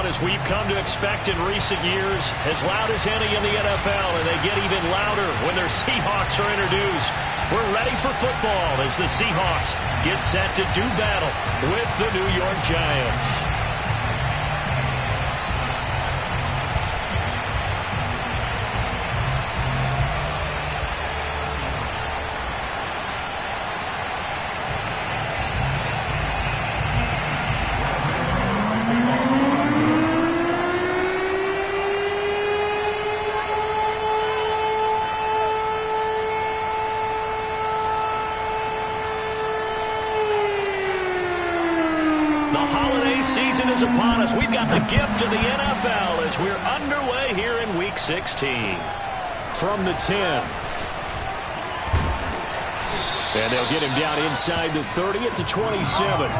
as we've come to expect in recent years, as loud as any in the NFL, and they get even louder when their Seahawks are introduced. We're ready for football as the Seahawks get set to do battle with the New York Giants. Season is upon us. We've got the gift of the NFL as we're underway here in Week 16. From the 10. And they'll get him down inside the 30 at the 27.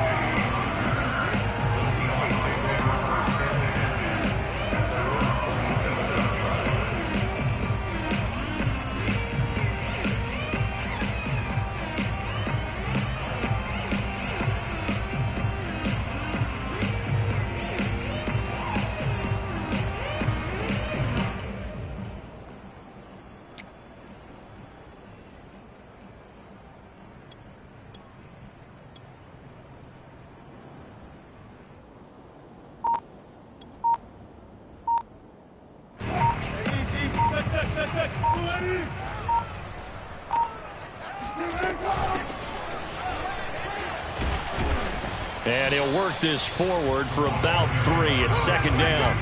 And he'll work this forward for about 3 at second down.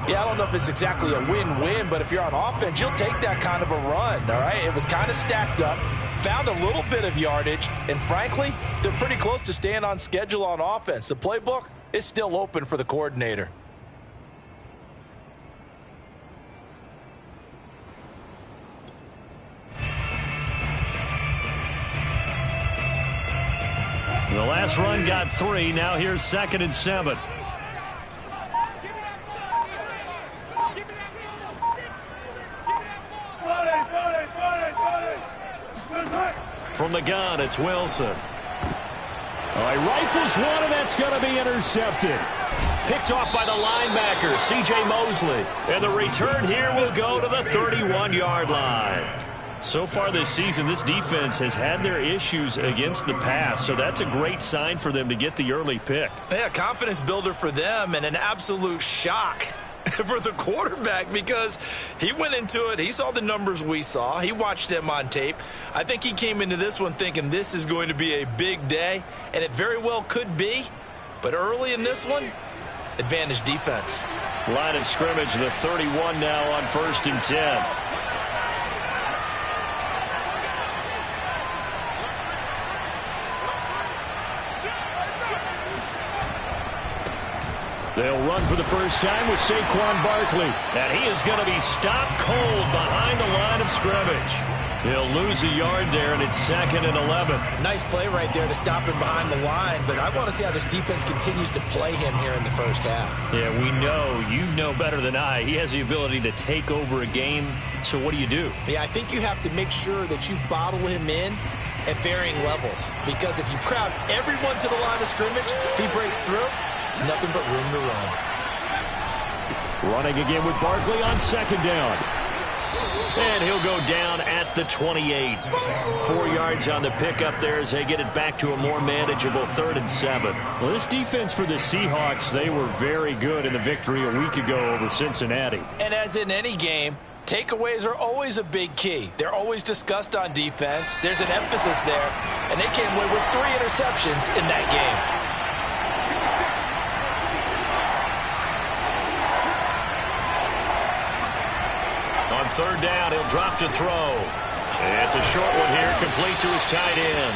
Yeah, I don't know if it's exactly a win-win, but if you're on offense, you'll take that kind of a run, all right? It was kind of stacked up, found a little bit of yardage, and frankly, they're pretty close to staying on schedule on offense. The playbook is still open for the coordinator. The last run got 3. Now here's 2nd and 7. From the gun, it's Wilson. All right, rifles one, and that's going to be intercepted. Picked off by the linebacker, C.J. Mosley. And the return here will go to the 31-yard line. So far this season, this defense has had their issues against the pass, so that's a great sign for them to get the early pick. Yeah, confidence builder for them and an absolute shock for the quarterback because he went into it. He saw the numbers we saw. He watched them on tape. I think he came into this one thinking this is going to be a big day, and it very well could be. But early in this one, advantage defense. Line of scrimmage, the 31 now on 1st and 10. They'll run for the first time with Saquon Barkley. And he is going to be stopped cold behind the line of scrimmage. He'll lose a yard there, and it's 2nd and 11. Nice play right there to stop him behind the line, but I want to see how this defense continues to play him here in the first half. Yeah, we know. You know better than I. He has the ability to take over a game, so what do you do? Yeah, I think you have to make sure that you bottle him in at varying levels, because if you crowd everyone to the line of scrimmage, if he breaks through, there's nothing but room to run. Running again with Barkley on 2nd down. And he'll go down at the 28. 4 yards on the pickup there as they get it back to a more manageable 3rd and 7. Well, this defense for the Seahawks, they were very good in the victory a week ago over Cincinnati. And as in any game, takeaways are always a big key. They're always discussed on defense. There's an emphasis there, and they came away with 3 interceptions in that game. On 3rd down, he'll drop to throw. It's a short one here, complete to his tight end.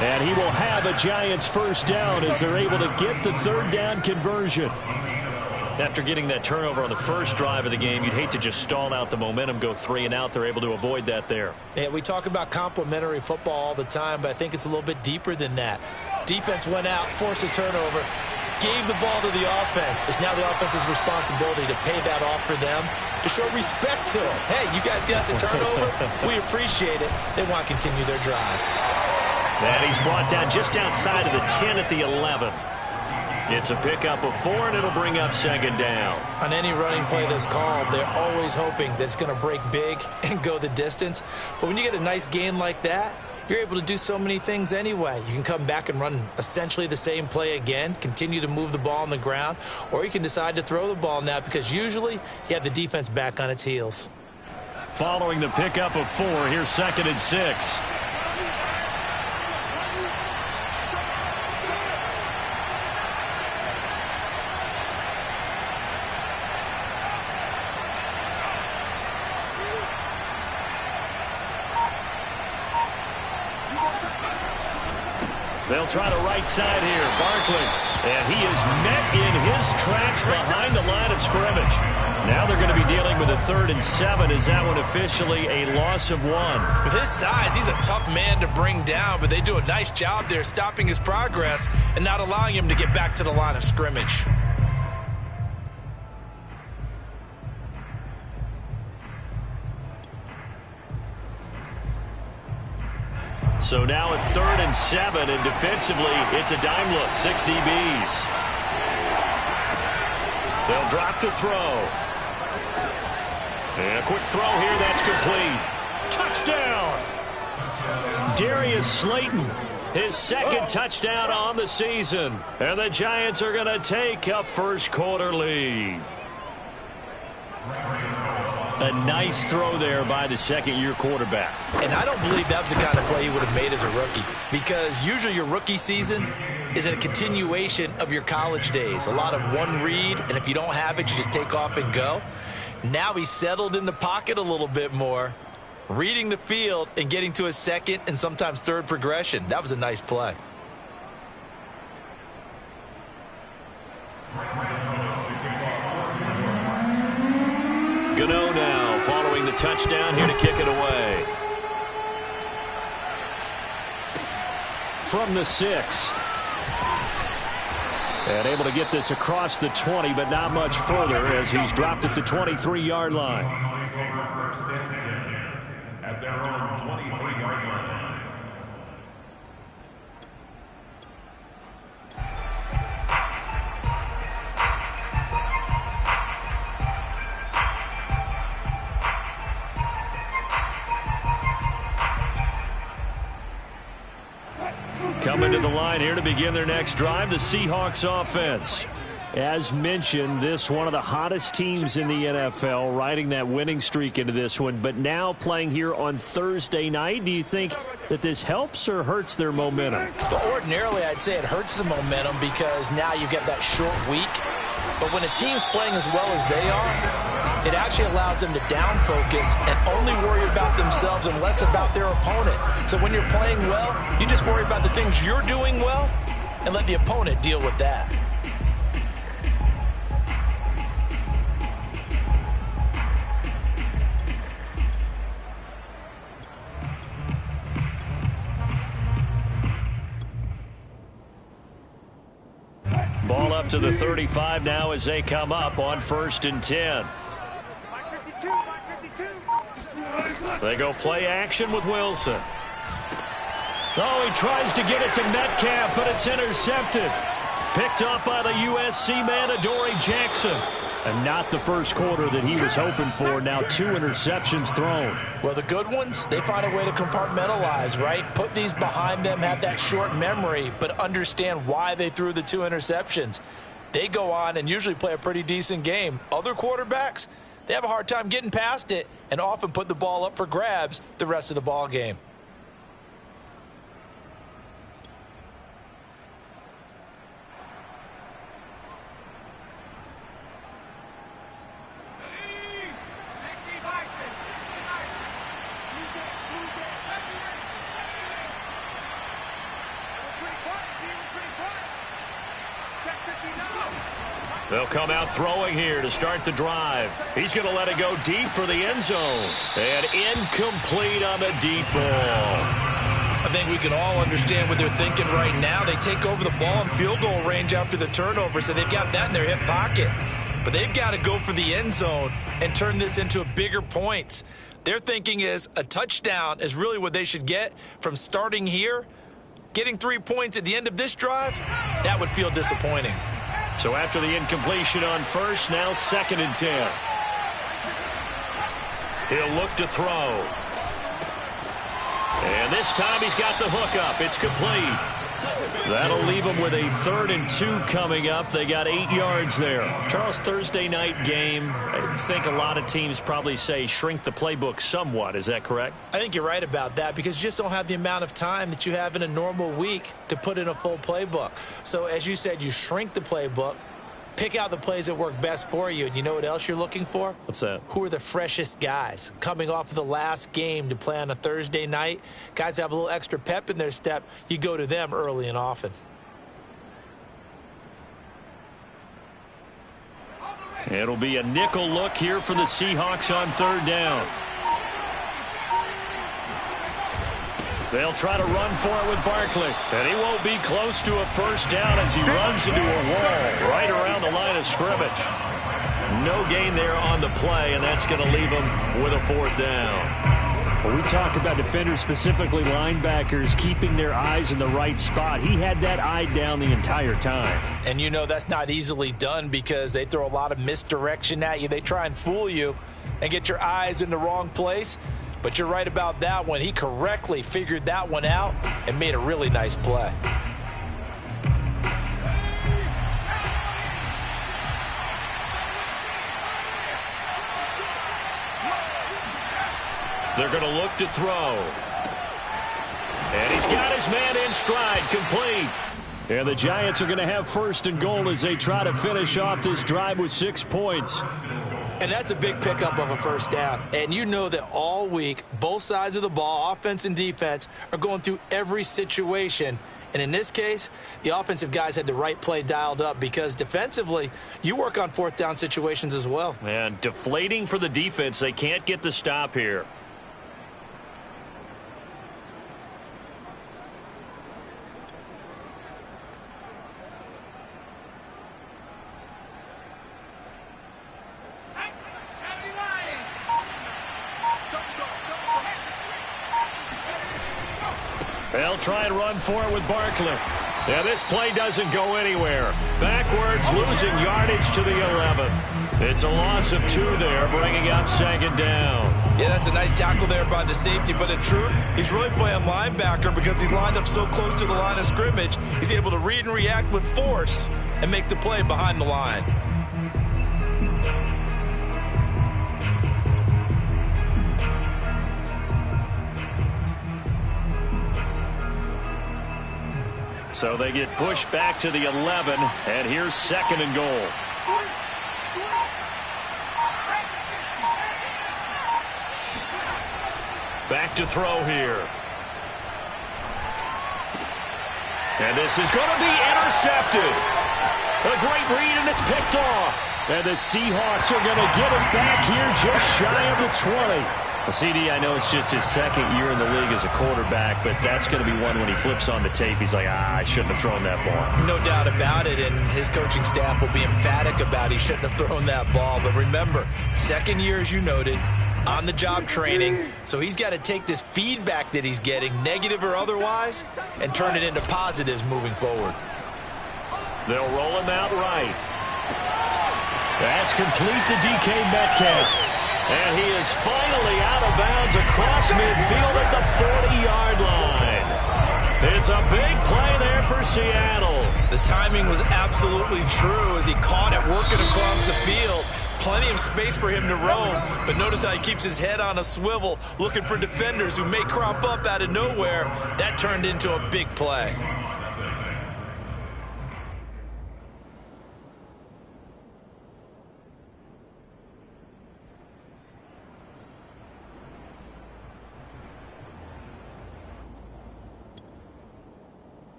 And he will have a Giants first down as they're able to get the 3rd down conversion. After getting that turnover on the first drive of the game, you'd hate to just stall out the momentum, go 3 and out. They're able to avoid that there. Yeah, we talk about complementary football all the time, but I think it's a little bit deeper than that. Defense went out, forced a turnover, gave the ball to the offense. It's now the offense's responsibility to pay that off for them, to show respect to them. Hey, you guys got the turnover. We appreciate it. They want to continue their drive. And he's brought down just outside of the 10 at the 11. It's a pickup of 4, and it'll bring up second down. On any running play that's called, they're always hoping that it's going to break big and go the distance. But when you get a nice gain like that, you're able to do so many things anyway. You can come back and run essentially the same play again, continue to move the ball on the ground, or you can decide to throw the ball now because usually you have the defense back on its heels. Following the pickup of 4, here's 2nd and 6. They'll try the right side here. Barkley. And he is met in his tracks behind the line of scrimmage. Now they're going to be dealing with a 3rd and 7. Is that one officially a loss of 1? With his size, he's a tough man to bring down, but they do a nice job there stopping his progress and not allowing him to get back to the line of scrimmage. So now at 3rd and 7, and defensively, it's a dime look. 6 DBs. They'll drop to throw. And a quick throw here, that's complete. Touchdown! Darius Slayton, his 2nd touchdown on the season. And the Giants are going to take a first-quarter lead. A nice throw there by the second-year quarterback. And I don't believe that was the kind of play he would have made as a rookie, because usually your rookie season is a continuation of your college days. A lot of one read, and if you don't have it, you just take off and go. Now he's settled in the pocket a little bit more, reading the field and getting to his 2nd and sometimes 3rd progression. That was a nice play. Gano now following the touchdown here to kick it away. From the 6. And able to get this across the 20, but not much further as he's dropped at the 23-yard line. At their own 23-yard line. Coming to the line here to begin their next drive, the Seahawks offense. As mentioned, this one of the hottest teams in the NFL, riding that winning streak into this one, but now playing here on Thursday night. Do you think that this helps or hurts their momentum? But ordinarily, I'd say it hurts the momentum because now you get that short week. But when a team's playing as well as they are, it actually allows them to down focus and only worry about themselves and less about their opponent. So when you're playing well, you just worry about the things you're doing well and let the opponent deal with that. Ball up to the 35 now as they come up on 1st and 10. They go play action with Wilson. Oh, he tries to get it to Metcalf, but it's intercepted. Picked up by the USC man, Adoree Jackson. And not the first quarter that he was hoping for. Now 2 interceptions thrown. Well, the good ones, they find a way to compartmentalize, right? Put these behind them, have that short memory, but understand why they threw the 2 interceptions. They go on and usually play a pretty decent game. Other quarterbacks, they have a hard time getting past it and often put the ball up for grabs the rest of the ball game. They'll come out throwing here to start the drive. He's going to let it go deep for the end zone. And incomplete on the deep ball. I think we can all understand what they're thinking right now. They take over the ball in field goal range after the turnover, so they've got that in their hip pocket. But they've got to go for the end zone and turn this into a bigger points. Their thinking is a touchdown is really what they should get from starting here. Getting 3 points at the end of this drive, that would feel disappointing. So after the incompletion on first, now 2nd and 10. He'll look to throw. And this time he's got the hook up. It's complete. That'll leave them with a 3rd and 2 coming up. They got 8 yards there. Charles, Thursday night game. I think a lot of teams probably say shrink the playbook somewhat. Is that correct? I think you're right about that because you just don't have the amount of time that you have in a normal week to put in a full playbook. So as you said, you shrink the playbook, pick out the plays that work best for you. And you know what else you're looking for? What's that? Who are the freshest guys coming off of the last game to play on a Thursday night? Guys have a little extra pep in their step. You go to them early and often. It'll be a nickel look here for the Seahawks on 3rd down. They'll try to run for it with Barkley. And he won't be close to a 1st down as he runs into a wall right around the line of scrimmage. No gain there on the play, and that's going to leave him with a 4th down. Well, we talk about defenders, specifically linebackers, keeping their eyes in the right spot. He had that eye down the entire time. And you know that's not easily done because they throw a lot of misdirection at you. They try and fool you and get your eyes in the wrong place. But you're right about that one. He correctly figured that one out and made a really nice play. They're going to look to throw. And he's got his man in stride, complete. And the Giants are going to have 1st and goal as they try to finish off this drive with 6 points. And that's a big pickup of a 1st down. And you know that all week, both sides of the ball, offense and defense, are going through every situation. And in this case, the offensive guys had the right play dialed up because defensively, you work on 4th down situations as well. And deflating for the defense. They can't get the stop here. They'll try and run for it with Barkley. Yeah, this play doesn't go anywhere. Backwards, losing yardage to the 11. It's a loss of 2 there, bringing up 2nd down. Yeah, that's a nice tackle there by the safety, but in truth, he's really playing linebacker because he's lined up so close to the line of scrimmage. He's able to read and react with force and make the play behind the line. So they get pushed back to the 11, and here's 2nd and goal. Back to throw here. And this is going to be intercepted. A great read, and it's picked off. And the Seahawks are going to get it back here just shy of the 20. Well, CD, I know it's just his 2nd year in the league as a quarterback, but that's going to be one when he flips on the tape. He's like, I shouldn't have thrown that ball. No doubt about it, and his coaching staff will be emphatic about he shouldn't have thrown that ball. But remember, 2nd year, as you noted, on-the-job training, so he's got to take this feedback that he's getting, negative or otherwise, and turn it into positives moving forward. They'll roll him out right. That's complete to DK Metcalf. And he is finally out of bounds across midfield at the 40-yard line. It's a big play there for Seattle. The timing was absolutely true as he caught it working across the field. Plenty of space for him to roam, but notice how he keeps his head on a swivel looking for defenders who may crop up out of nowhere. That turned into a big play.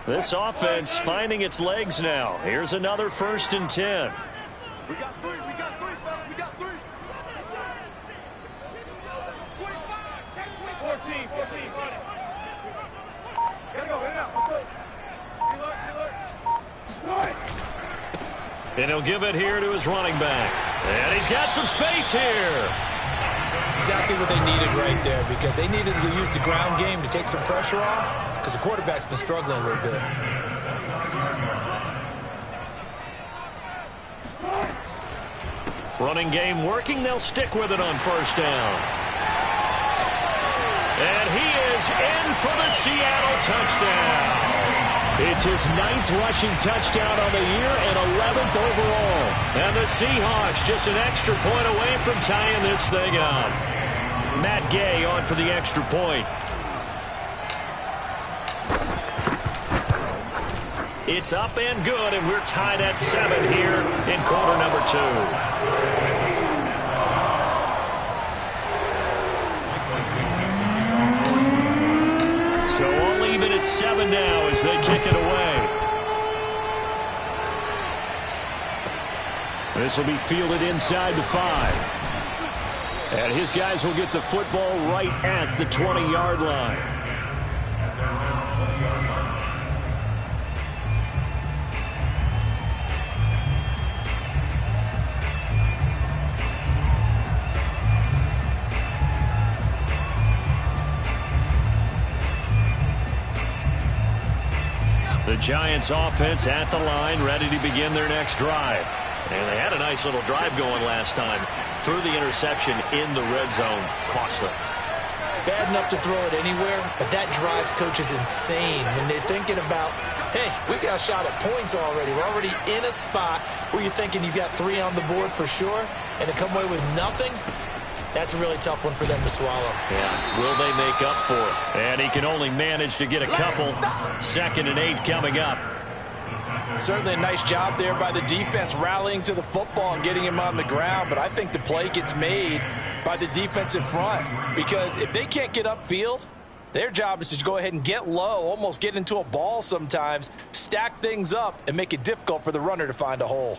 This offense finding its legs now. Here's another 1st and 10. We got 3, fellas, we got 3. 14, run it. Gotta go, in and out, Reload. And he'll give it here to his running back. And he's got some space here. Exactly what they needed right there, because they needed to use the ground game to take some pressure off, because the quarterback's been struggling a little bit. Running game working. They'll stick with it on first down. And he is in for the Seattle touchdown. It's his 9th rushing touchdown on the year and 11th overall. And the Seahawks just an extra point away from tying this thing up. Matt Gay on for the extra point. It's up and good, and we're tied at 7 here in quarter number 2. So all even at 7 now as they kick it away. This will be fielded inside the 5. And his guys will get the football right at the 20-yard line. The Giants offense at the line, ready to begin their next drive. And they had a nice little drive going last time. Threw the interception in the red zone. Costly. Bad enough to throw it anywhere, but that drives coaches insane when they're thinking about, hey, we got a shot at points already. We're already in a spot where you're thinking you got 3 on the board for sure, and to come away with nothing, that's a really tough one for them to swallow. Yeah, will they make up for it? And he can only manage to get a couple. 2nd and 8 coming up. Certainly a nice job there by the defense rallying to the football and getting him on the ground, but I think the play gets made by the defensive front, because if they can't get upfield, their job is to go ahead and get low, almost get into a ball sometimes, stack things up, and make it difficult for the runner to find a hole.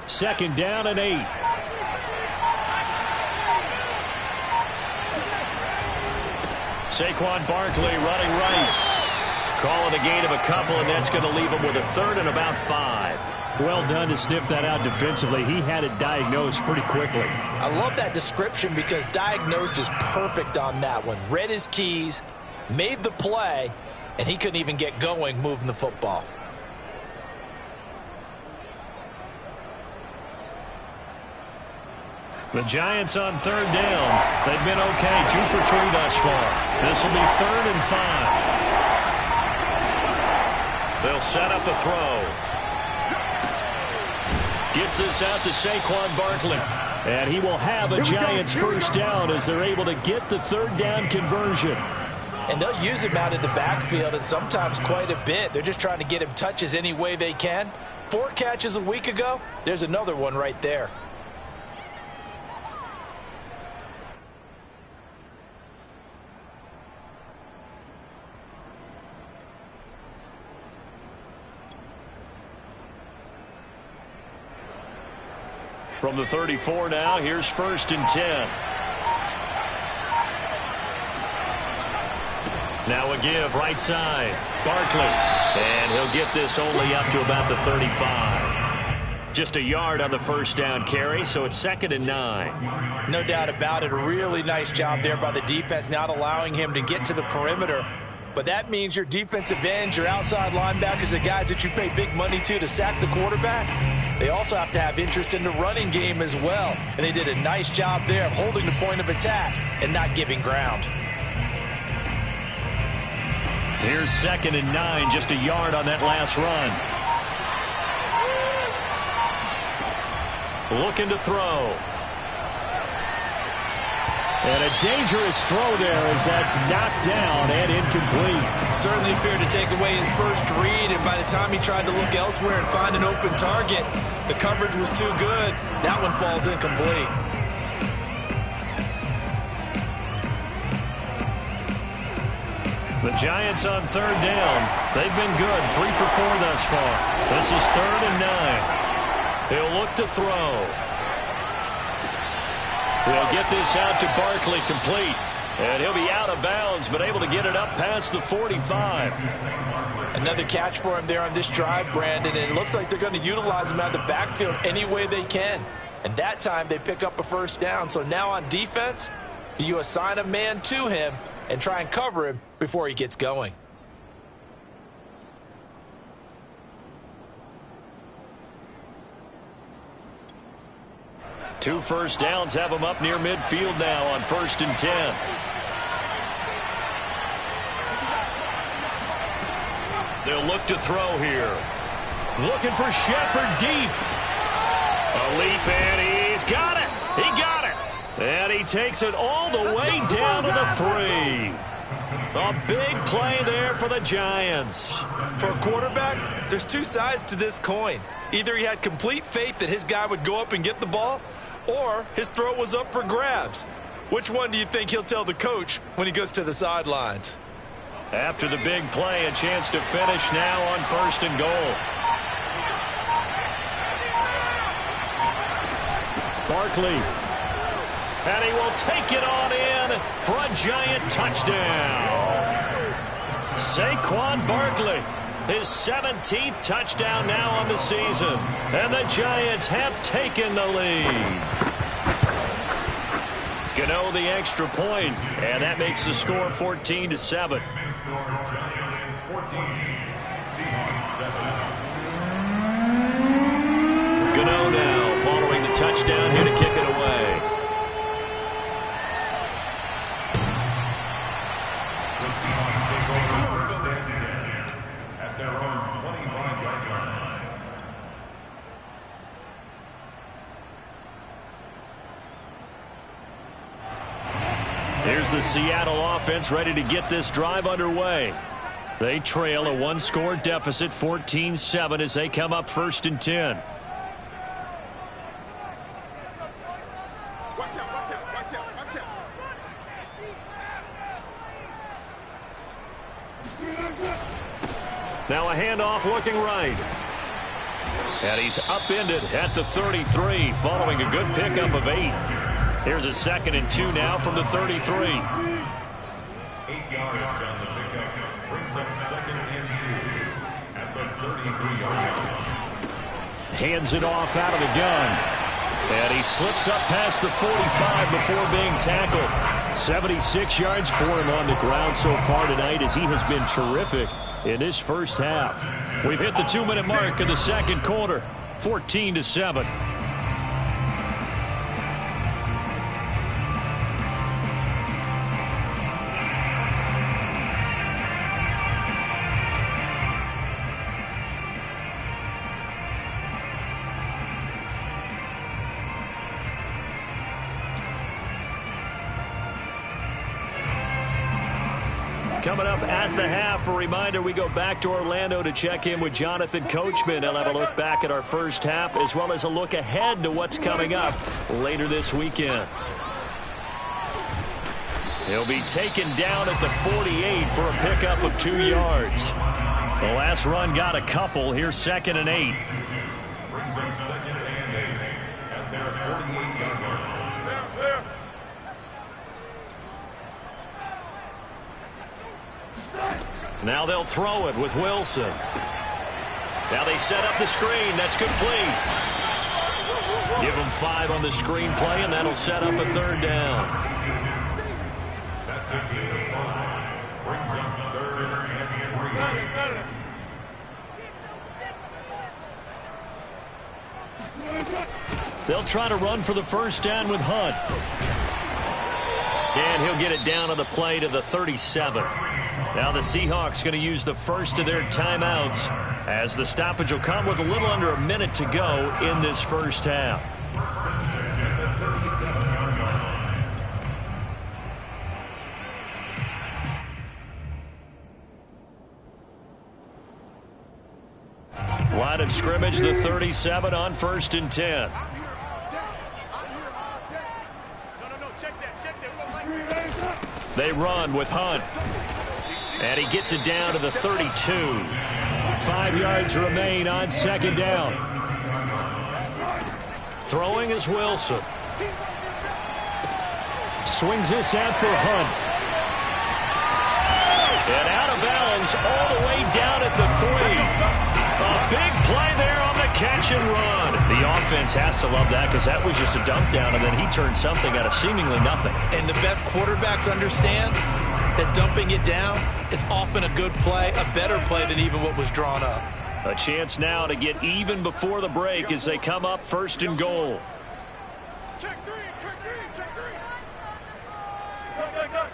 Second down and 8. Saquon Barkley running right. Calling a gain of a couple, and that's going to leave him with a 3rd and about 5. Well done to sniff that out defensively. He had it diagnosed pretty quickly. I love that description, because diagnosed is perfect on that one. Read his keys, made the play, and he couldn't even get going moving the football. The Giants on 3rd down. They've been okay, 2 for 3 thus far. This will be 3rd and 5. They'll set up a throw. Gets this out to Saquon Barkley. And he will have a Giants first down as they're able to get the 3rd down conversion. And they'll use him out in the backfield, and sometimes quite a bit. They're just trying to get him touches any way they can. 4 catches a week ago. There's another one right there. From the 34 now, here's 1st and 10. Now a give right side. Barkley. And he'll get this only up to about the 35. Just a yard on the first down carry, so it's 2nd and 9. No doubt about it. A really nice job there by the defense, not allowing him to get to the perimeter. But that means your defensive ends, your outside linebackers, the guys that you pay big money to sack the quarterback, they also have to have interest in the running game as well. And they did a nice job there of holding the point of attack and not giving ground. Here's 2nd and 9, just a yard on that last run. Looking to throw. And a dangerous throw there as that's knocked down and incomplete. Certainly appeared to take away his first read, and by the time he tried to look elsewhere and find an open target, the coverage was too good. That one falls incomplete. The Giants on 3rd down. They've been good, 3 for 4 thus far. This is 3rd and 9. He'll look to throw. They'll get this out to Barkley complete. And he'll be out of bounds, but able to get it up past the 45. Another catch for him there on this drive, Brandon, and it looks like they're going to utilize him out of the backfield any way they can. And that time they pick up a first down. So now on defense, do you assign a man to him and try and cover him before he gets going? Two first downs have him up near midfield now on 1st and 10. They'll look to throw here. Looking for Shepard deep. A leap, and he's got it. He got it. And he takes it all the way down to the 3. A big play there for the Giants. For a quarterback, there's two sides to this coin. Either he had complete faith that his guy would go up and get the ball, or his throw was up for grabs. Which one do you think he'll tell the coach when he goes to the sidelines? After the big play, a chance to finish now on 1st and goal. Barkley. And he will take it on in for a Giant touchdown. Saquon Barkley, his 17th touchdown now on the season. And the Giants have taken the lead. Gano the extra point, and that makes the score 14-7. Gano now following the touchdown here to kick it away. The Seahawks take over 1st and 10 at their own 25-yard line. Here's the Seattle offense ready to get this drive underway. They trail a one-score deficit, 14-7, as they come up 1st and 10. Now a handoff looking right. And he's upended at the 33 following a good pickup of 8. Here's a 2nd and 2 now from the 33. 8 yards on the pickup. Brings up 2nd and 2 at the 33-yard line. Hands it off out of the gun. And he slips up past the 45 before being tackled. 76 yards for him on the ground so far tonight as he has been terrific in this first half. We've hit the 2-minute mark in the second quarter, 14-7. Coming up at the half, a reminder, we go back to Orlando to check in with Jonathan Coachman. He'll have a look back at our first half as well as a look ahead to what's coming up later this weekend. He'll be taken down at the 48 for a pickup of 2 yards. The last run got a couple. Here's 2nd and 8. Brings up 2nd and 8 at their 48-yard line. Now they'll throw it with Wilson. Now they set up the screen. That's complete. Give them 5 on the screen play, and that'll set up a 3rd down. That's a gain of 5. Brings up 3rd and 3. They'll try to run for the first down with Hunt. And he'll get it down to the play to the 37. Now the Seahawks going to use the first of their timeouts as the stoppage will come with a little under a minute to go in this first half. Line of scrimmage, the 37 on 1st and 10. They run with Hunt. And he gets it down to the 32. 5 yards remain on 2nd down. Throwing is Wilson. Swings this out for Hunt. And out of bounds all the way down at the 3. A big play there on the catch and run. The offense has to love that because that was just a dump down, and then he turned something out of seemingly nothing. And the best quarterbacks understand that dumping it down is often a good play, a better play than even what was drawn up. A chance now to get even before the break as they come up 1st and goal. Check three, check three, check three. Go.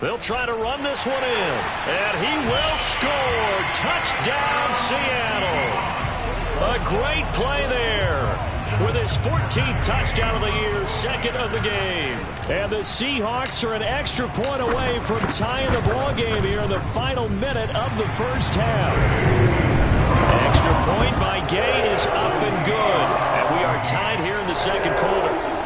They'll try to run this one in, and he will score. Touchdown, Seattle. A great play there with his 14th touchdown of the year, 2nd of the game. And the Seahawks are an extra point away from tying the ball game here in the final minute of the first half. Extra point by Gay is up and good, and we are tied here in the second quarter.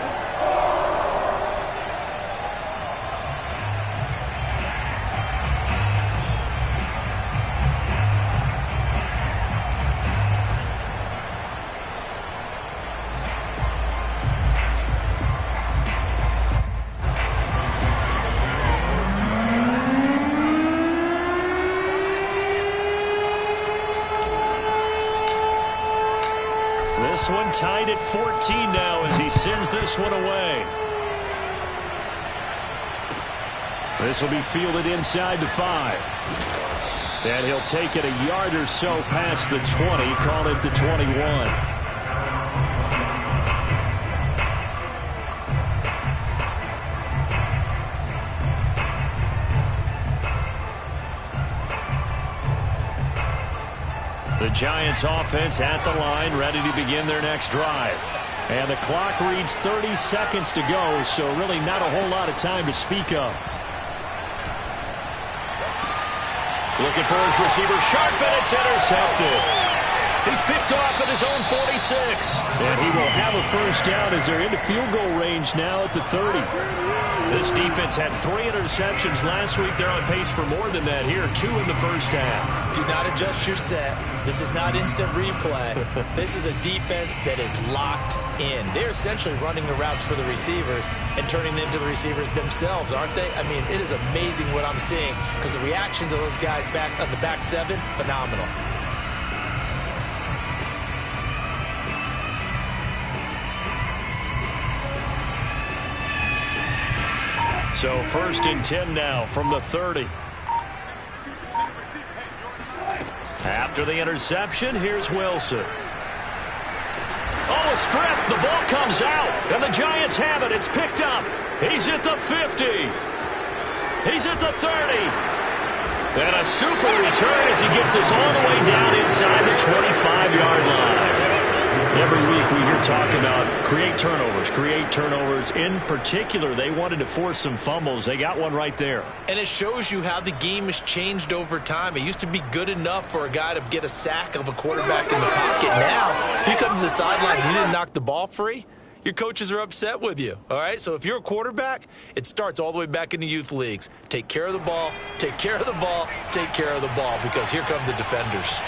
This one tied at 14 now as he sends this one away. This will be fielded inside the 5. And he'll take it a yard or so past the 20, call it the 21. The Giants offense at the line, ready to begin their next drive. And the clock reads 30 seconds to go, so really not a whole lot of time to speak of. Looking for his receiver, sharp, and it's intercepted. He's picked off at his own 46. And he will have a first down as they're into field goal range now at the 30. This defense had 3 interceptions last week. They're on pace for more than that here, 2 in the first half. Do not adjust your set. This is not instant replay. This is a defense that is locked in. They're essentially running the routes for the receivers and turning into the receivers themselves, aren't they? I mean, it is amazing what I'm seeing because the reactions of those guys back on the back 7, phenomenal. So 1st and 10 now from the 30. After the interception, here's Wilson. Oh, a strip. The ball comes out, and the Giants have it. It's picked up. He's at the 50. He's at the 30. And a super return as he gets us all the way down inside the 25-yard line. Every week we hear talk about create turnovers. In particular, they wanted to force some fumbles. They got one right there. And it shows you how the game has changed over time. It used to be good enough for a guy to get a sack of a quarterback in the pocket. Now, if you come to the sidelines and you didn't knock the ball free, your coaches are upset with you. All right? So if you're a quarterback, it starts all the way back in the youth leagues. Take care of the ball, take care of the ball, take care of the ball, because here come the defenders.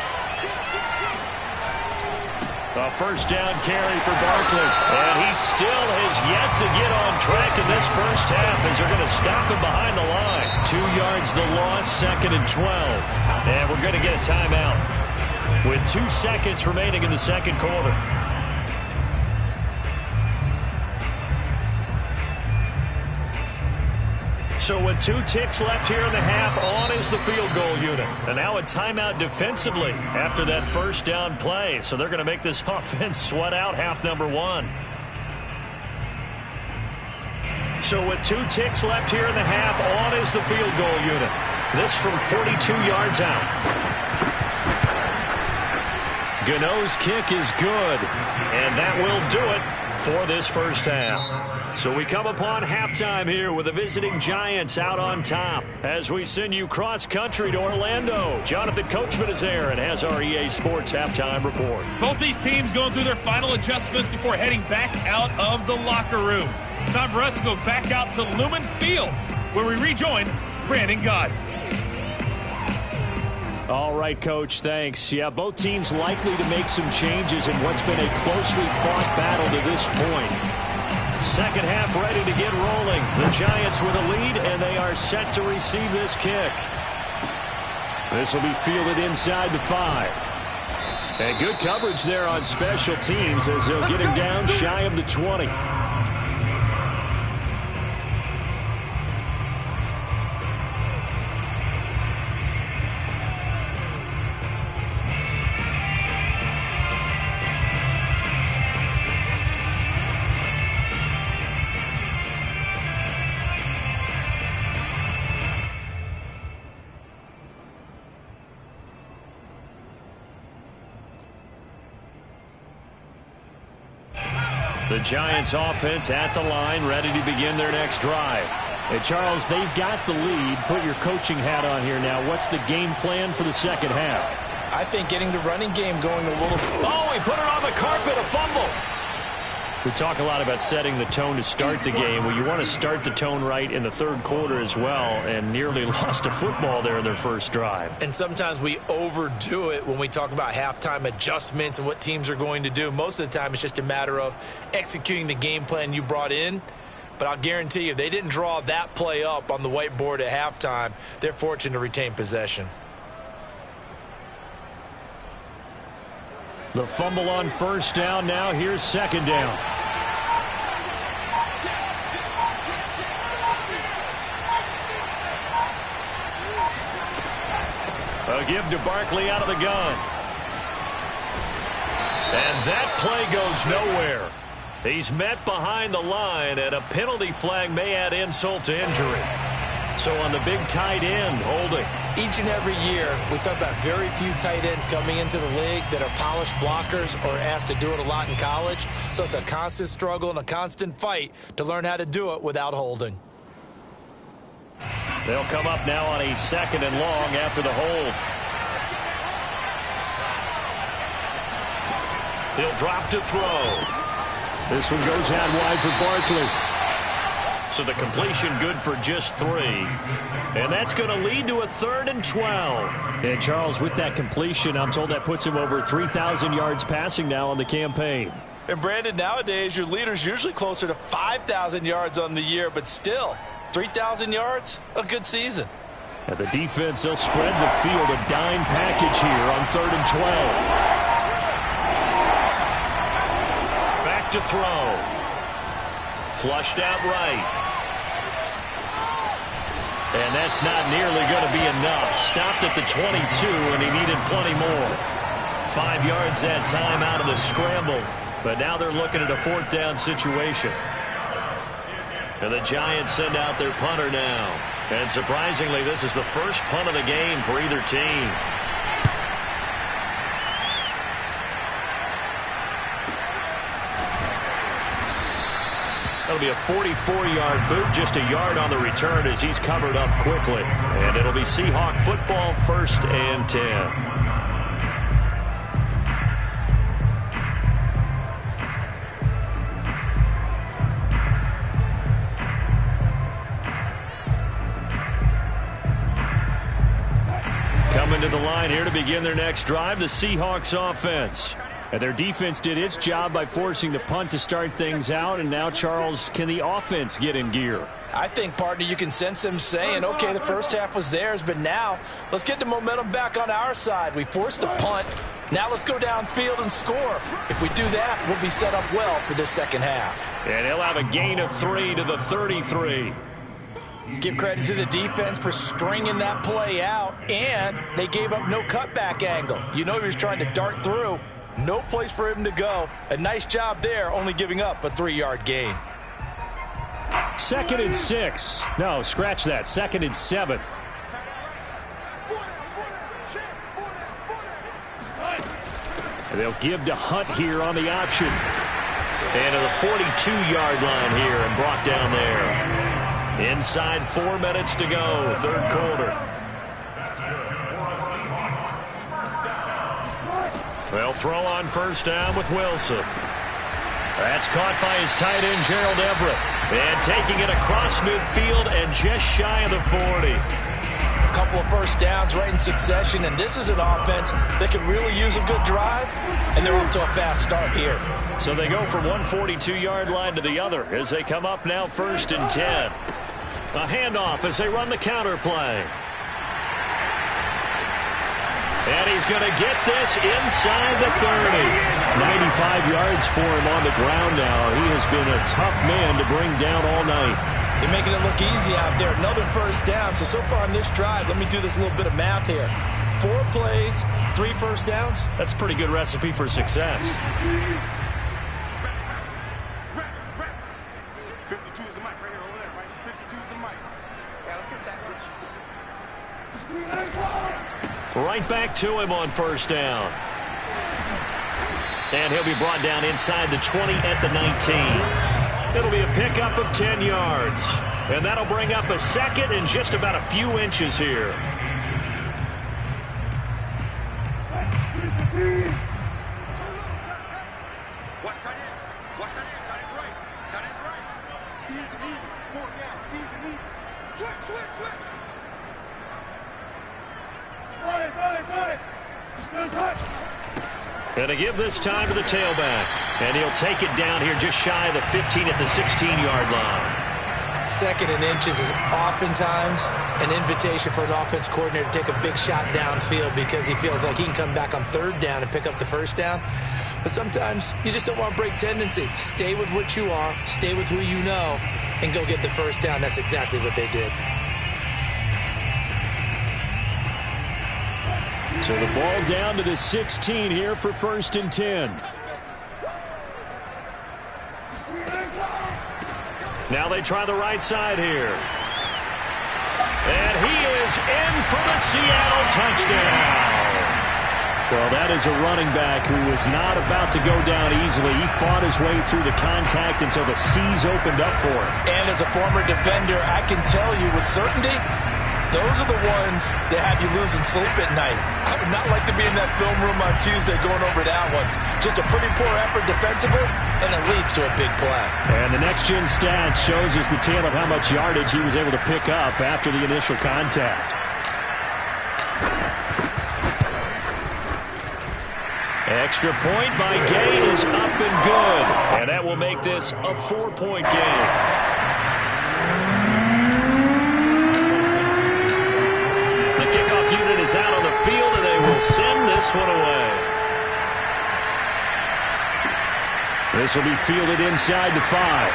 A first down carry for Barkley. And he still has yet to get on track in this first half as they're going to stop him behind the line. 2 yards the loss, 2nd and 12. And we're going to get a timeout with 2 seconds remaining in the second quarter. So with 2 ticks left here in the half, on is the field goal unit. And now a timeout defensively after that first down play. So they're going to make this offense sweat out half number 1. So with 2 ticks left here in the half, on is the field goal unit. This from 42 yards out. Gano's kick is good. And that will do it for this first half. So we come upon halftime here with the visiting Giants out on top as we send you cross-country to Orlando. Jonathan Coachman is there and has our EA Sports halftime report. Both these teams going through their final adjustments before heading back out of the locker room. Time for us to go back out to Lumen Field, where we rejoin Brandon Gaudin. All right, Coach, thanks. Yeah, both teams likely to make some changes in what's been a closely fought battle to this point. Second half ready to get rolling. The Giants with a lead, and they are set to receive this kick. This will be fielded inside the 5. And good coverage there on special teams as they'll get him down shy of the 20. The Giants offense at the line, ready to begin their next drive. Hey, Charles, they've got the lead. Put your coaching hat on here now. What's the game plan for the second half? I think getting the running game going a little. Oh, he put it on the carpet, a fumble. We talk a lot about setting the tone to start the game. Well, you want to start the tone right in the third quarter as well, and nearly lost a football there in their first drive. And sometimes we overdo it when we talk about halftime adjustments and what teams are going to do. Most of the time, it's just a matter of executing the game plan you brought in. But I'll guarantee you, they didn't draw that play up on the whiteboard at halftime. They're fortunate to retain possession. The fumble on first down. Now here's second down. A give to Barkley out of the gun. And that play goes nowhere. He's met behind the line, and a penalty flag may add insult to injury. So on the big tight end, holding. Each and every year, we talk about very few tight ends coming into the league that are polished blockers or asked to do it a lot in college. So it's a constant struggle and a constant fight to learn how to do it without holding. They'll come up now on a second and long after the hold. He'll drop to throw. This one goes out wide for Barkley. So the completion good for just 3. And that's going to lead to a 3rd and 12. And Charles, with that completion, I'm told that puts him over 3,000 yards passing now on the campaign. And Brandon, nowadays your leader's usually closer to 5,000 yards on the year, but still, 3,000 yards, a good season. And the defense, they'll spread the field, a dime package here on 3rd and 12. Back to throw. Flushed out right. And that's not nearly going to be enough. Stopped at the 22, and he needed plenty more. 5 yards that time out of the scramble. But now they're looking at a 4th down situation. And the Giants send out their punter now. And surprisingly, this is the first punt of the game for either team. That'll be a 44-yard boot, just a yard on the return as he's covered up quickly. And it'll be Seahawk football, 1st and 10. Coming to the line here to begin their next drive, the Seahawks offense. And their defense did its job by forcing the punt to start things out. And now, Charles, can the offense get in gear? I think, partner, you can sense them saying, okay, the first half was theirs, but now let's get the momentum back on our side. We forced a punt. Now let's go downfield and score. If we do that, we'll be set up well for this second half. And he'll have a gain of 3 to the 33. Give credit to the defense for stringing that play out, and they gave up no cutback angle. You know he was trying to dart through. No place for him to go. A nice job there, only giving up a 3-yard gain. 2nd and 6. No, scratch that. 2nd and 7. And they'll give to Hunt here on the option. And to the 42-yard line here and brought down there. Inside 4 minutes to go, 3rd quarter. They'll throw on first down with Wilson. That's caught by his tight end, Gerald Everett. And taking it across midfield and just shy of the 40. A couple of first downs right in succession, and this is an offense that could really use a good drive, and they're off to a fast start here. So they go from one 42-yard line to the other as they come up now 1st and 10. A handoff as they run the counter play. And he's going to get this inside the 30. 95 yards for him on the ground now. He has been a tough man to bring down all night. They're making it look easy out there. Another first down. So far on this drive, let me do this little bit of math here. 4 plays, 3 first downs. That's a pretty good recipe for success. 52 is the mic right here over there, right? 52 is the mic. Yeah, let's get sacked. Right back to him on 1st down. And he'll be brought down inside the 20 at the 19. It'll be a pickup of 10 yards. And that'll bring up a 2nd and just about a few inches here. Watch tight end. Watch tight end. Tight end's right. Tight end's right. Even. 4 down. Even. Switch. And to give this time to the tailback. And he'll take it down here just shy of the 15 at the 16-yard line. 2nd and inches is oftentimes an invitation for an offense coordinator to take a big shot downfield because he feels like he can come back on 3rd down and pick up the 1st down. But sometimes you just don't want to break tendency. Stay with what you are, stay with who you know, and go get the 1st down. That's exactly what they did. So the ball down to the 16 here for 1st and 10. Now they try the right side here. And he is in for the Seattle touchdown. Well, that is a running back who was not about to go down easily. He fought his way through the contact until the C's opened up for him. And as a former defender, I can tell you with certainty, those are the ones that have you losing sleep at night. I would not like to be in that film room on Tuesday going over that one. Just a pretty poor effort defensively, and it leads to a big play. And the next-gen stats shows us the tale of how much yardage he was able to pick up after the initial contact. Extra point by Gay is up and good. And that will make this a 4-point game. Kickoff unit is out on the field, and they will send this one away. This will be fielded inside the 5.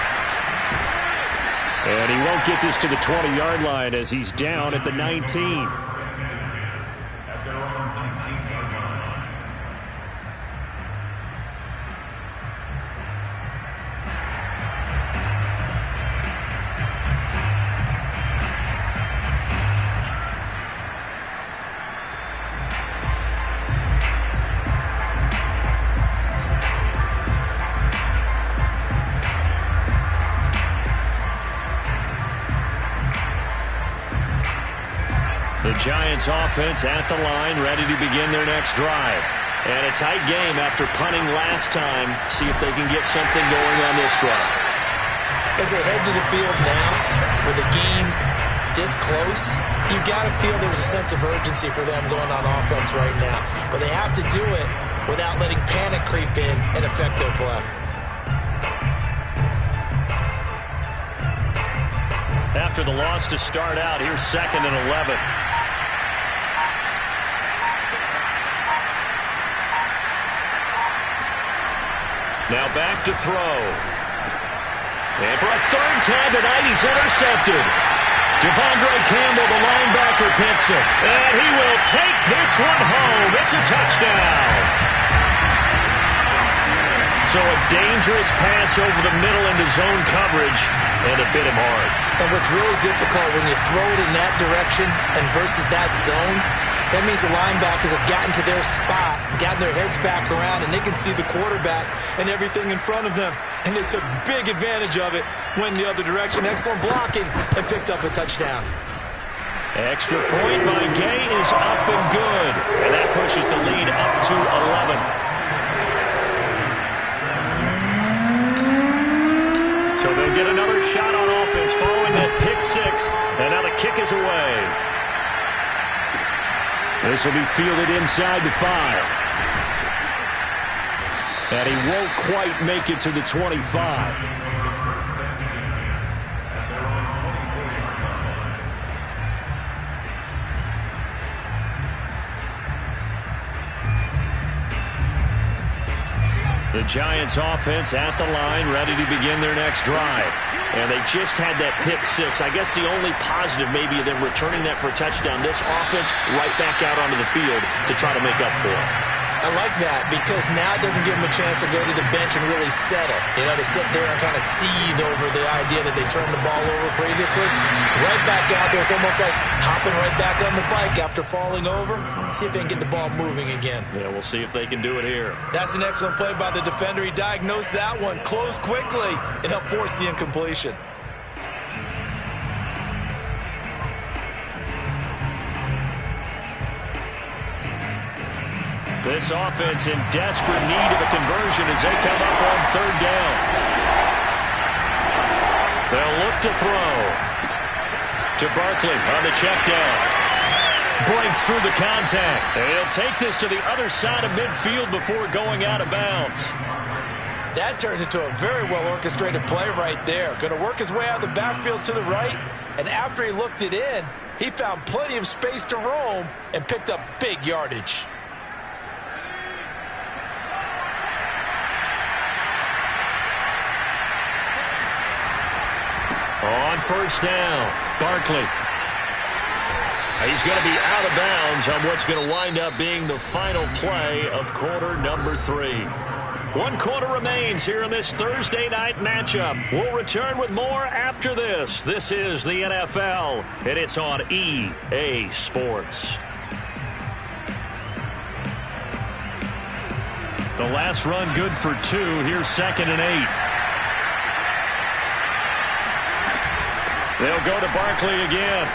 And he won't get this to the 20-yard line as he's down at the 19. At their own 19-yard line. The Giants offense at the line, ready to begin their next drive. And a tight game after punting last time. See if they can get something going on this drive. As they head to the field now, with the game this close, you've got to feel there's a sense of urgency for them going on offense right now. But they have to do it without letting panic creep in and affect their play. After the loss to start out, here's 2nd and 11. Now back to throw. And for a 3rd time tonight, he's intercepted. Devondre Campbell, the linebacker, picks it. And he will take this one home. It's a touchdown. So a dangerous pass over the middle into zone coverage, and it bit him hard. And what's really difficult when you throw it in that direction and versus that zone, that means the linebackers have gotten to their spot, gotten their heads back around, and they can see the quarterback and everything in front of them. And they took big advantage of it, went the other direction. Excellent blocking, and picked up a touchdown. Extra point by Gay is up and good. And that pushes the lead up to 11. So they'll get another shot on offense following that pick 6. And now the kick is away. This will be fielded inside the 5. And he won't quite make it to the 25. The Giants offense at the line, ready to begin their next drive. And they just had that pick 6. I guess the only positive maybe of them returning that for a touchdown. This offense right back out onto the field to try to make up for it. I like that because now it doesn't give them a chance to go to the bench and really settle. You know, to sit there and kind of seethe over the idea that they turned the ball over previously. Right back out there. It's almost like hopping right back on the bike after falling over. See if they can get the ball moving again. Yeah, we'll see if they can do it here. That's an excellent play by the defender. He diagnosed that one. Closed quickly and helped force the incompletion. This offense in desperate need of a conversion as they come up on 3rd down. They'll look to throw. To Barkley on the check down. Breaks through the contact. And he'll take this to the other side of midfield before going out of bounds. That turned into a very well-orchestrated play right there. Going to work his way out of the backfield to the right. And after he looked it in, he found plenty of space to roam and picked up big yardage. On 1st down, Barkley. He's going to be out of bounds on what's going to wind up being the final play of quarter number 3. 1 quarter remains here in this Thursday night matchup. We'll return with more after this. This is the NFL, and it's on EA Sports. The last run good for 2. Here's 2nd and 8. They'll go to Barkley again.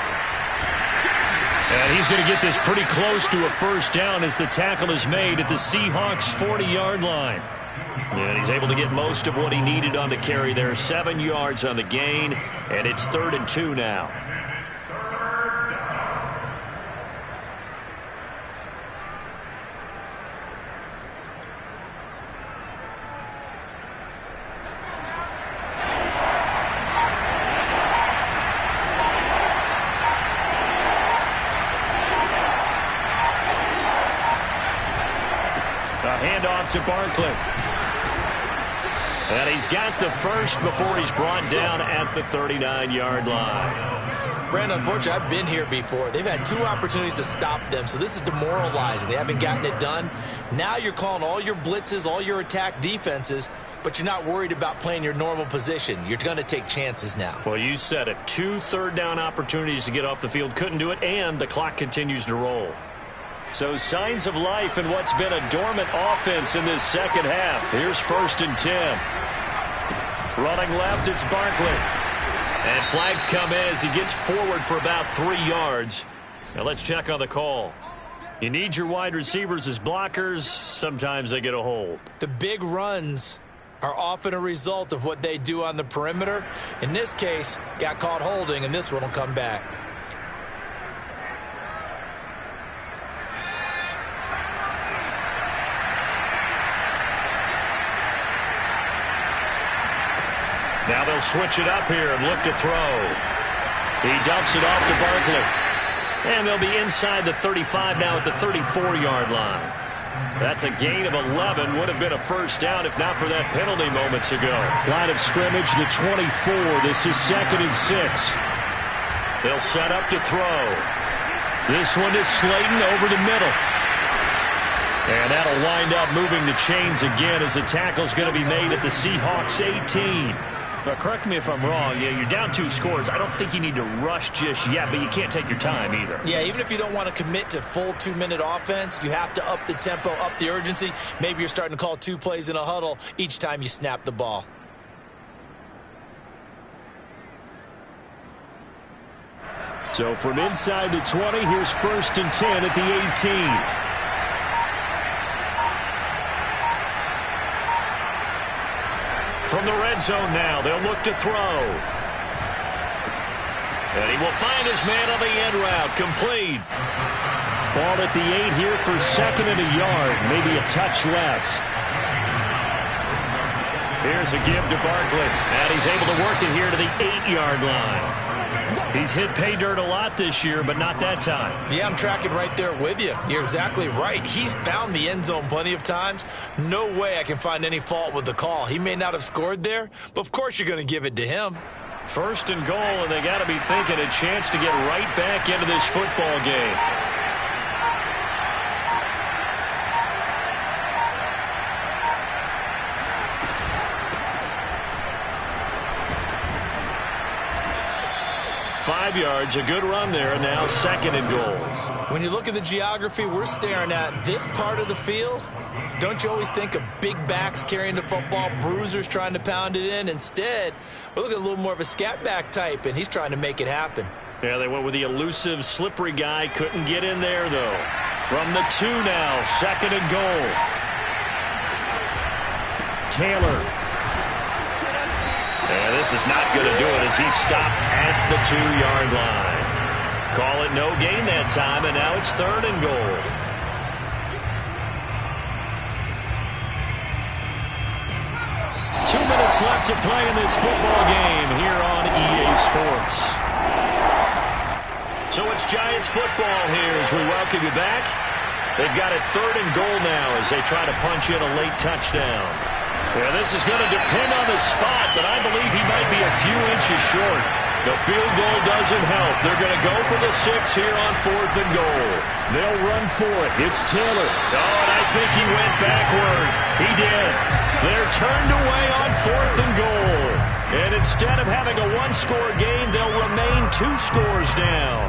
And he's going to get this pretty close to a 1st down as the tackle is made at the Seahawks' 40-yard line. And he's able to get most of what he needed on the carry there. 7 yards on the gain, and it's 3rd and 2 now. Handoff to Barkley. And he's got the first before he's brought down at the 39-yard line. Brandon, unfortunately, I've been here before. They've had 2 opportunities to stop them, so this is demoralizing. They haven't gotten it done. Now you're calling all your blitzes, all your attack defenses, but you're not worried about playing your normal position. You're going to take chances now. Well, you said it. 2 third-down opportunities to get off the field. Couldn't do it, and the clock continues to roll. So signs of life in what's been a dormant offense in this second half. Here's 1st and 10. Running left, it's Barkley. And flags come in as he gets forward for about 3 yards. Now let's check on the call. You need your wide receivers as blockers. Sometimes they get a hold. The big runs are often a result of what they do on the perimeter. In this case, got caught holding, and this one will come back. Now they'll switch it up here and look to throw. He dumps it off to Barkley. And they'll be inside the 35 now at the 34-yard line. That's a gain of 11. Would have been a 1st down if not for that penalty moments ago. Line of scrimmage, the 24. This is 2nd and 6. They'll set up to throw. This one is Slayton over the middle. And that'll wind up moving the chains again as the tackle's going to be made at the Seahawks 18. But correct me if I'm wrong. Yeah, you're down 2 scores. I don't think you need to rush just yet, but you can't take your time either. Yeah, even if you don't want to commit to full 2-minute offense, you have to up the tempo, up the urgency. Maybe you're starting to call 2 plays in a huddle each time you snap the ball. So from inside the 20, here's 1st and 10 at the 18. From the red zone now, they'll look to throw. And he will find his man on the end route, complete. Ball at the 8 here for second and a yard, maybe a touch less. Here's a give to Barkley, and he's able to work it here to the 8-yard line. He's hit pay dirt a lot this year, but not that time. Yeah, I'm tracking right there with you. You're exactly right. He's found the end zone plenty of times. No way I can find any fault with the call. He may not have scored there, but of course you're going to give it to him. First and goal, and they got to be thinking a chance to get right back into this football game. Five yards, a good run there, now second and goal. When you look at the geography we're staring at, this part of the field, don't you always think of big backs carrying the football, bruisers trying to pound it in? Instead, we're looking at a little more of a scat back type, and he's trying to make it happen. Yeah, they went with the elusive, slippery guy. Couldn't get in there, though. From the 2 now, second and goal. Taylor. And this is not going to do it as he stopped at the 2-yard line. Call it no gain that time, and now it's third and goal. Two minutes left to play in this football game here on EA Sports. So it's Giants football here as we welcome you back. They've got it third and goal now as they try to punch in a late touchdown. Yeah, this is going to depend on the spot, but I believe he might be a few inches short. The field goal doesn't help. They're going to go for the 6 here on fourth and goal. They'll run for it. It's Taylor. Oh, and I think he went backward. He did. They're turned away on fourth and goal. And instead of having a one-score game, they'll remain 2 scores down.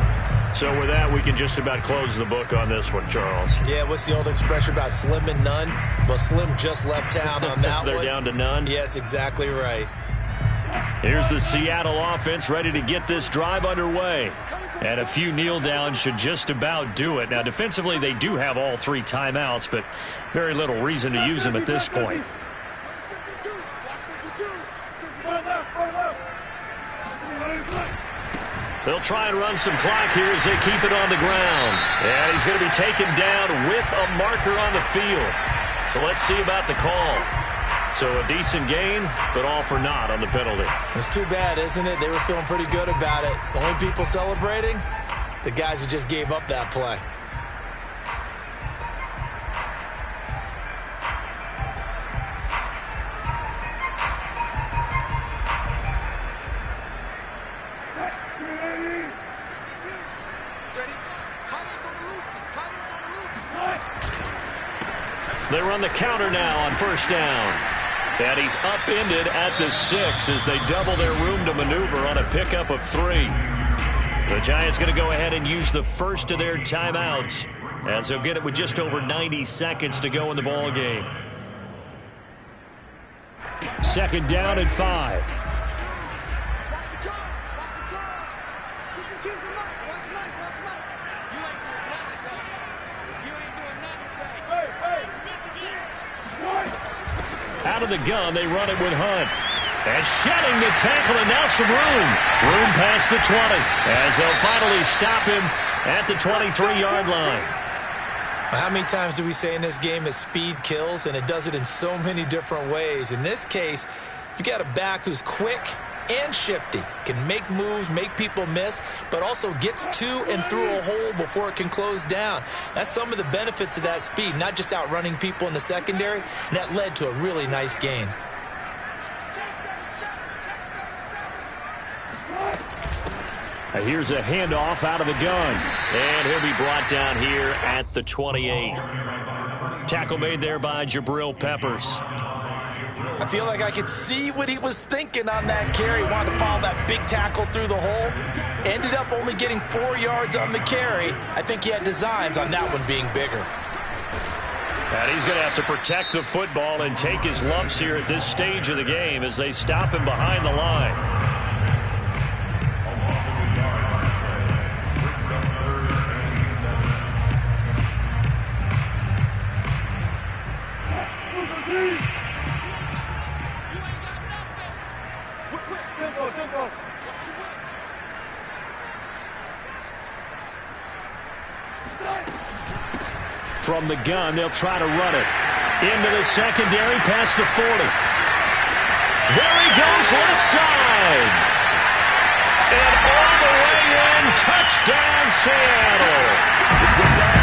So with that, we can just about close the book on this one, Charles. Yeah, what's the old expression about slim and none? Well, Slim just left town on that They're one. down to none? Yes, exactly right. Here's the Seattle offense ready to get this drive underway. And a few kneel downs should just about do it. Now, defensively, they do have all 3 timeouts, but very little reason to use them at this point. They'll try and run some clock here as they keep it on the ground. And he's going to be taken down with a marker on the field. So let's see about the call. So a decent gain, but all for naught on the penalty. It's too bad, isn't it? They were feeling pretty good about it. The only people celebrating, the guys who just gave up that play. They run the counter now on first down. And he's upended at the 6 as they double their room to maneuver on a pickup of 3. The Giants going to go ahead and use the first of their timeouts as they'll get it with just over 90 seconds to go in the ball game. Second down and 5. Out of the gun, they run it with Hunt. And shedding the tackle, and now some room. Room past the 20, as they'll finally stop him at the 23-yard line. How many times do we say in this game that speed kills, and it does it in so many different ways? In this case, you got a back who's quick and shifty, can make moves, make people miss, but also gets to and through a hole before it can close down. That's some of the benefits of that speed, not just outrunning people in the secondary, and that led to a really nice gain. Here's a handoff out of the gun, and he'll be brought down here at the 28. Tackle made there by Jabril Peppers. I feel like I could see what he was thinking on that carry. Wanted to follow that big tackle through the hole. Ended up only getting 4 yards on the carry. I think he had designs on that one being bigger. And he's going to have to protect the football and take his lumps here at this stage of the game as they stop him behind the line. from the gun. They'll try to run it. Into the secondary, past the 40. There he goes, left side. And all the way in, touchdown Seattle.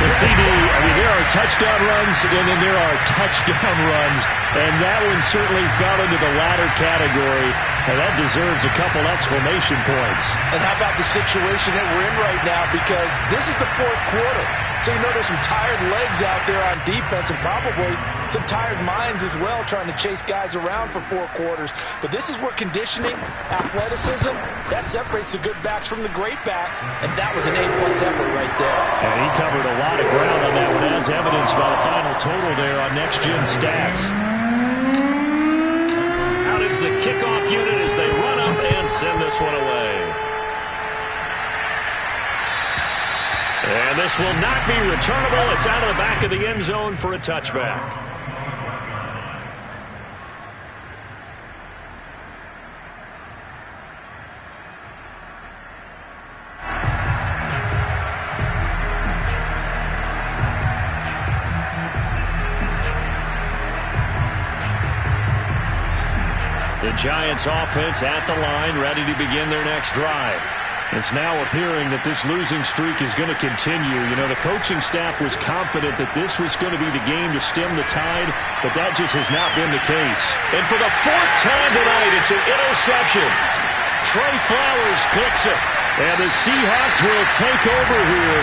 The CD, I mean, there are touchdown runs, and then there are touchdown runs, and that one certainly fell into the latter category, and that deserves a couple exclamation points. And how about the situation that we're in right now, because this is the fourth quarter. So you know there's some tired legs out there on defense and probably some tired minds as well trying to chase guys around for 4 quarters. But this is where conditioning, athleticism, that separates the good backs from the great backs, and that was an A-plus effort right there. And he covered a lot of ground on that one, as evidenced by the final total there on Next Gen Stats. Out is the kickoff unit as they run up and send this one away. And this will not be returnable. It's out of the back of the end zone for a touchback. The Giants offense at the line, ready to begin their next drive. It's now appearing that this losing streak is going to continue. You know, the coaching staff was confident that this was going to be the game to stem the tide, but that just has not been the case. And for the 4th time tonight, it's an interception. Trey Flowers picks it. And the Seahawks will take over here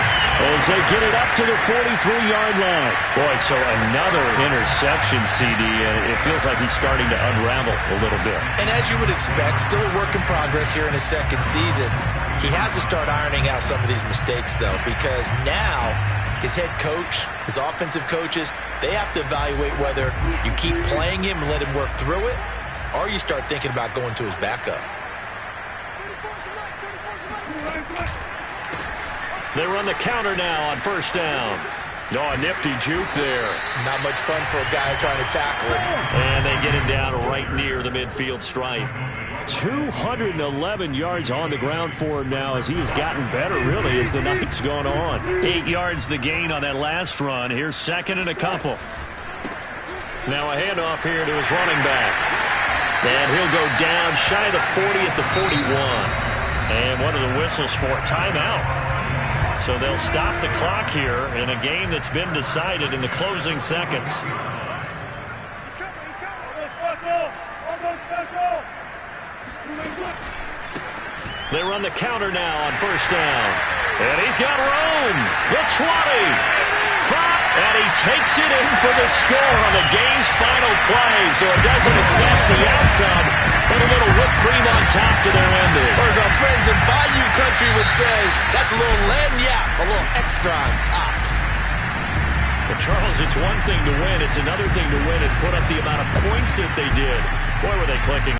as they get it up to the 43-yard line. Boy, so another interception, CD, and it feels like he's starting to unravel a little bit. And as you would expect, still a work in progress here in his second season. He has to start ironing out some of these mistakes, though, because now his head coach, his offensive coaches, they have to evaluate whether you keep playing him and let him work through it, or you start thinking about going to his backup. They run the counter now on first down. Oh, a nifty juke there. Not much fun for a guy trying to tackle him. And they get him down right near the midfield stripe. 211 yards on the ground for him now as he has gotten better, really, as the night's gone on. 8 yards the gain on that last run. Here's second and a couple. Now a handoff here to his running back. And he'll go down shy of the 40 at the 41. And what are the whistles for? Timeout. So they'll stop the clock here in a game that's been decided in the closing seconds. They run the counter now on first down. And he's got room. The 20. 5. And he takes it in for the score on the game's final play. So it doesn't affect the outcome. But a little whipped cream on top to their ending. Or as our friends in Bayou Country would say, that's a little lagniappe, a little extra on top. But Charles, it's one thing to win. It's another thing to win and put up the amount of points that they did. Boy, were they clicking.